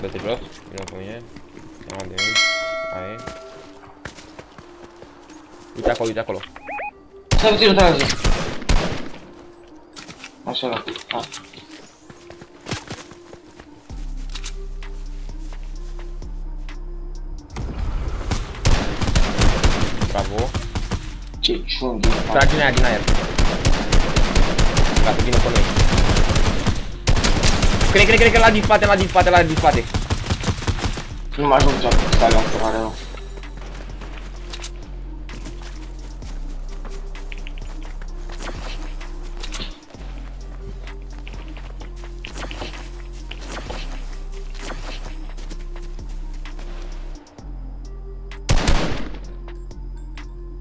dă-te jos, vină cu mine. Am de aici, aia. Uite acolo, uite acolo. Stai puțin, nu trage. Așa, da. Bravo. Ce ciunghi. Tragi din aia, din aer. Gata, vină pe noi. Cred, la din spate, la din spate. Nu mă ajunge acum, stai la întâlnare rău.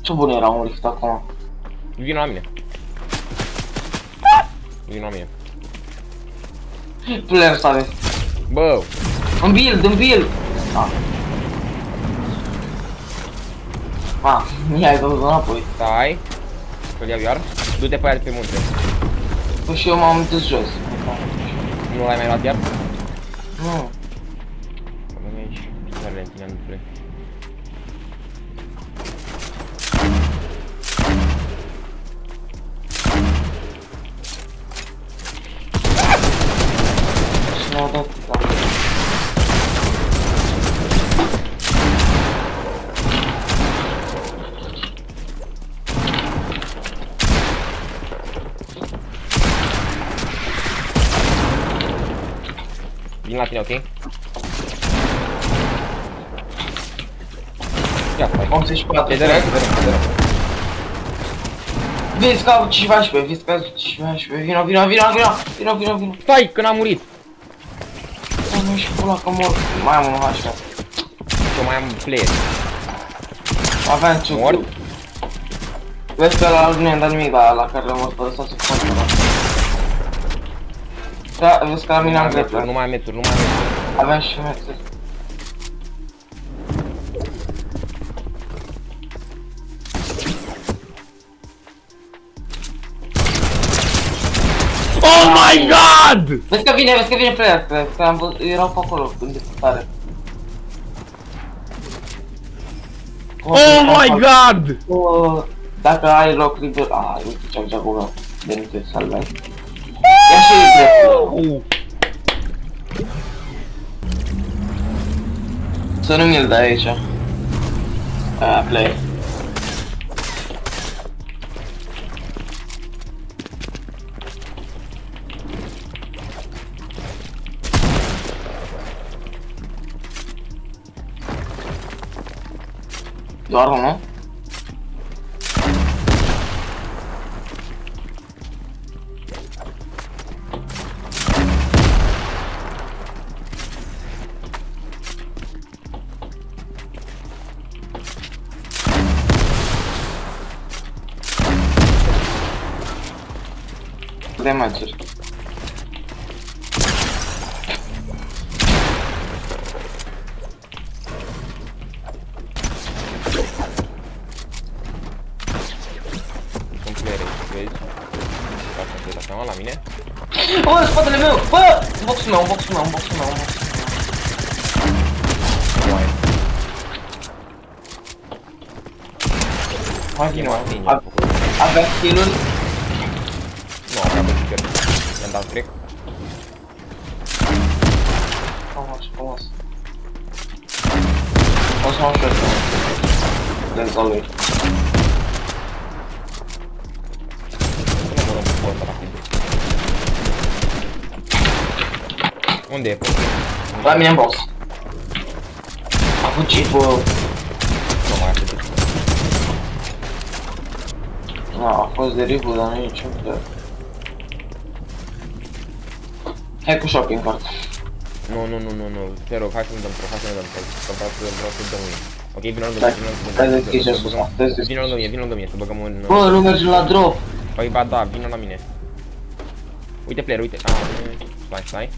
Ce bun era un rift acum. Vino la mine. Vino la mine. Player sale. Bă! În build! Mi ai văzut înapoi. Stai. Că-l iau iar. Du-te pe aia de pe munte. Păi și eu m-am dus jos. Nu l-ai mai luat iar? Nu. Rămâne aici. Picioarele în tine, nu trebuie. Și ne-au dat da. Vin la tine, ok? Ia, stai. 84. E de rău. Vezi că au 15, vezi că au 15, vino. Stai, că n-am murit. Stai, nu și pula că mor. Mai am unul HP. Eu mai am player. Aveam ce Mor? Vezi că ăla nu i-am dat nimic, dar la care l-am lăsat să facă. Da, vezi că la mine am greplat. Nu mai am meturi. Aveam și meturi. Oh my god! Vezi că vine player, cred că am văzut, erau pe acolo, în depărtare. Oh my god! Dacă ai loc liber, uite ce-am jagurat, de nu te salvezi. Ia și dreptul. Să nu mi-l dai aici. Play. Doar unul? De matchuri. La mine. Bă, spatele meu! Bă! Boxul meu. Mai vine, avea skill-uri? Nu, avea pe kicker. I-am dat trec. Frumos. O să mă știu ăsta. Lenza lui. Unde e? La mine în box. A fugit, bă. Nu mai a fugit. A fost de ribul, dar nu e niciun fel. Hai cu shopping cart. Nu, te rog, hai să ne dăm pro, că vreau să dăm unii. Ok, vină lângă mine, vină lângă mine, să băgăm un... Bă, nu mergi la drop. Păi ba da, vină la mine. Uite player, uite, stai.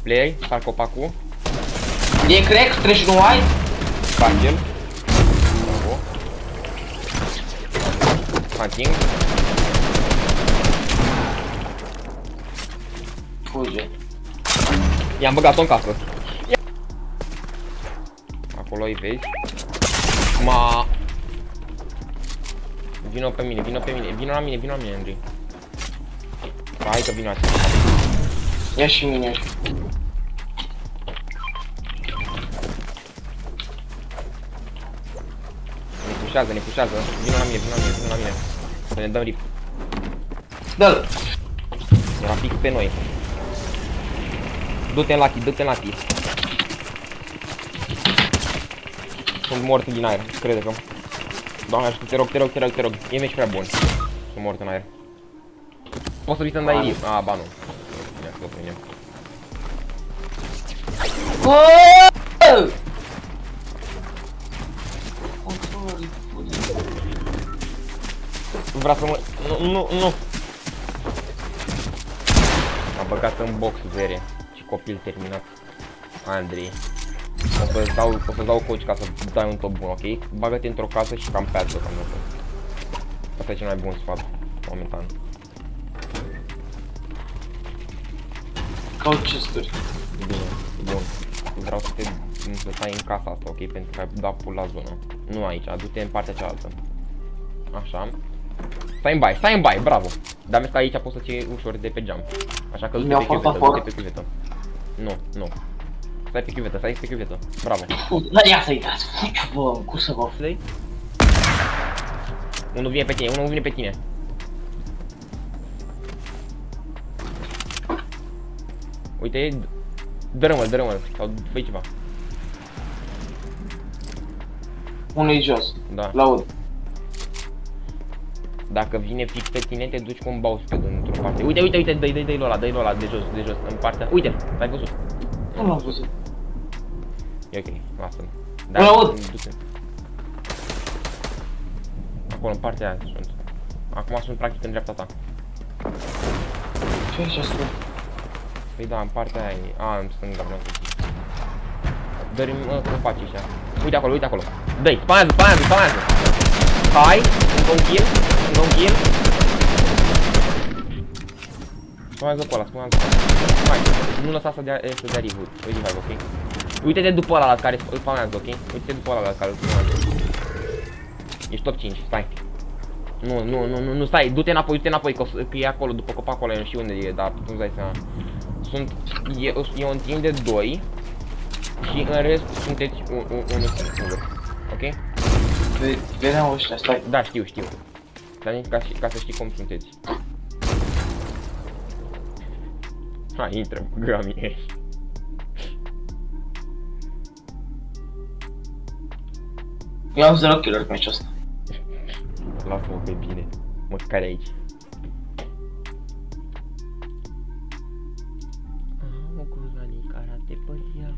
Play, fac copacul. E crack, 31 white. Fac el. Bravo. Hunting. Fuge. I-am băgat-o în casă. Acolo îi vezi. Vino pe mine, vino la mine, Andrei. Hai că vino aici. Ia și mine. Ne pușează. Vino la mine. Să ne dăm rip. Dă-l! Era fix pe noi. Du-te în Lucky. Sunt mort din aer, crede că. Doamne ajută, te rog. E meci prea bun. Sunt mort în aer. Poți să vii să-mi dai rip? Ba nu. Ia să-l prindem. Vrea să mă... Nu. M-a băgat în box, vere. Și copil terminat. Andrei. O să-ți dau coach ca să dai un top bun, ok? Bagă-te într-o casă și campează cam dată. Asta e cel mai bun sfat, momentan. Caut chesturi. Bine, bun. Vreau să stai în casa asta, ok? Pentru că ai dat pull la zonă. Nu aici, du-te în partea cealaltă. Așa. Stai în bai, bravo. Dar vezi că aici poți să-ți iei ușor de pe geam. Așa că du-te pe chiuvetă, Nu. Stai pe chiuvetă, bravo. Ia să-i dați, bă, cum să vă flei? Unul vine pe tine, Uite, dărâmă, sau fă-i ceva. Unul-i jos, da. laud. Dacă vine fix pe tine, te duci cu un mousepad într-o parte. Uite, dă-i ăla, de jos, în partea. Uite, l-ai văzut. Nu l-am văzut. E ok, lasă-l. Îl aud. Acolo, în partea aia sunt. Acum sunt practic în dreapta ta. Ce aici sunt? Păi da, în partea aia e. În stânga vreau să zic. Dă-mi cum faci așa. Uite acolo. Dă-i, spamează. Hai, încă un kill. Spamează pe ăla. Hai, nu lăsa să dea reboot. Uite, ok? Uite-te după ăla la care îl spamează, ok? Uite-te după ăla la care îl spamează. Ești top 5, stai. Nu, stai, du-te înapoi, că e acolo, după copacul ăla, nu știu unde e, dar nu-ți dai seama. E un team de 2 și în rest sunteți unul singur, ok? Vedeam ăștia, stai. Da, știu. Dar ca să știi cum sunteți. Hai, intră, băga mie. Eu am 0 kill-uri pe meciul ăsta. Lasă-mă pe bine, măcar aici. O cruzanică arate pe ea.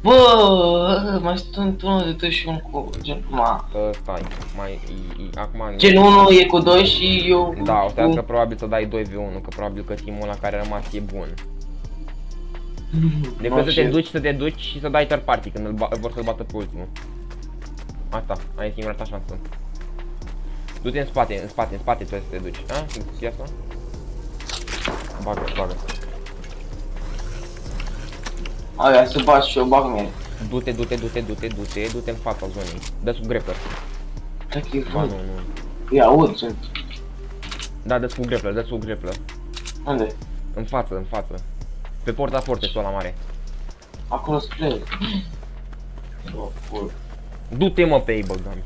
Bă, mai sunt unul de 2 și unul cu gen Stai, acum... Gen 1 e cu 2 și eu... Da, o să că probabil să dai 2v1, că probabil că teamul ăla care a rămas e bun. Decât să te duci și să dai third party când vor să-l bată pe ultimul. Asta, aia e singura ta șansă. Du-te în spate trebuie să te duci, a? Știi asta? Bagă. Aia, să bați și eu bag mie. Du-te în fața zonei. Dă sub grappler. Dacă e Nu. Îi aud, sunt. Da, dă sub grappler. Unde? În față. Pe porta fortețul ăla mare. Acolo spre. Du-te mă pe ei, băgam.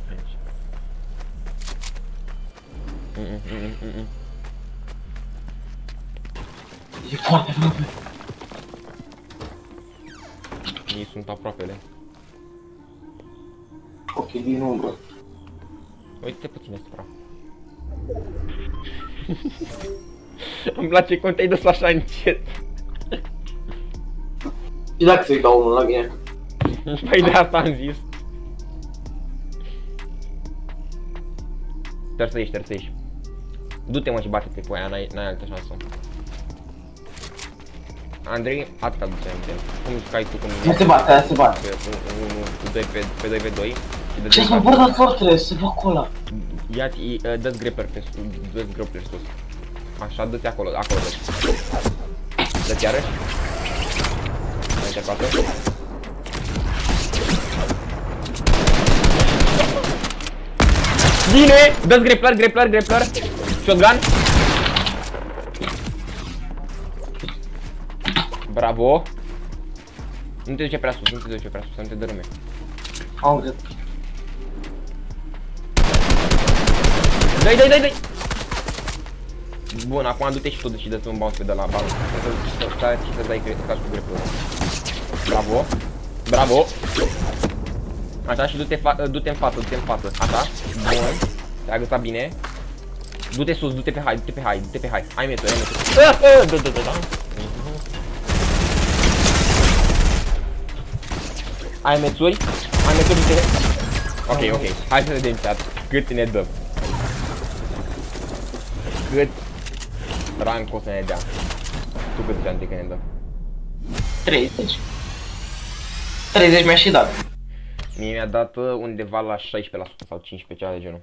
E foarte aproape. Ei sunt aproapele. Ok, din umbră. Uite-te puțin asupra. Îmi place cum te-ai dus așa încet. Și dacă să-i dau unul la mine? Păi de asta am zis. Trebuie să ieși. Du-te mă și bate-te cu aia, n-ai altă șansă. Andrei, atâta duce aminte. Cum jucai tu cu mine? Ia se bate. Pe 2v2. Ce-ți mă Border Fortress, se fac cola. Ia-ți, dă-ți grappler pe sus, dă-ți grappler sus. Așa, dă-te acolo, acolo dă-te. Dă-te iarăși. Mai departe. Bine! Dă-ți grappler. Shotgun. Bravo. Nu te duce prea sus, să nu te dărâme. Am gât. Dai! Bun, acum du-te și tu și dă-ți un bounce pe de la bounce. Să dai cash cu grepul. Bravo. Așa și du-te în față. Așa. Bun. Te-ai agățat bine. Du-te sus, du-te pe high. Hai meturi. Da. Ai meturi, du-te. Ok. Hai să vedem cât ne dă. Cât rank o să ne dea. Tu cât rank că ne dă? 30. 30 mi-a și dat. Mie mi-a dat undeva la 16% sau 15%, ceva de genul.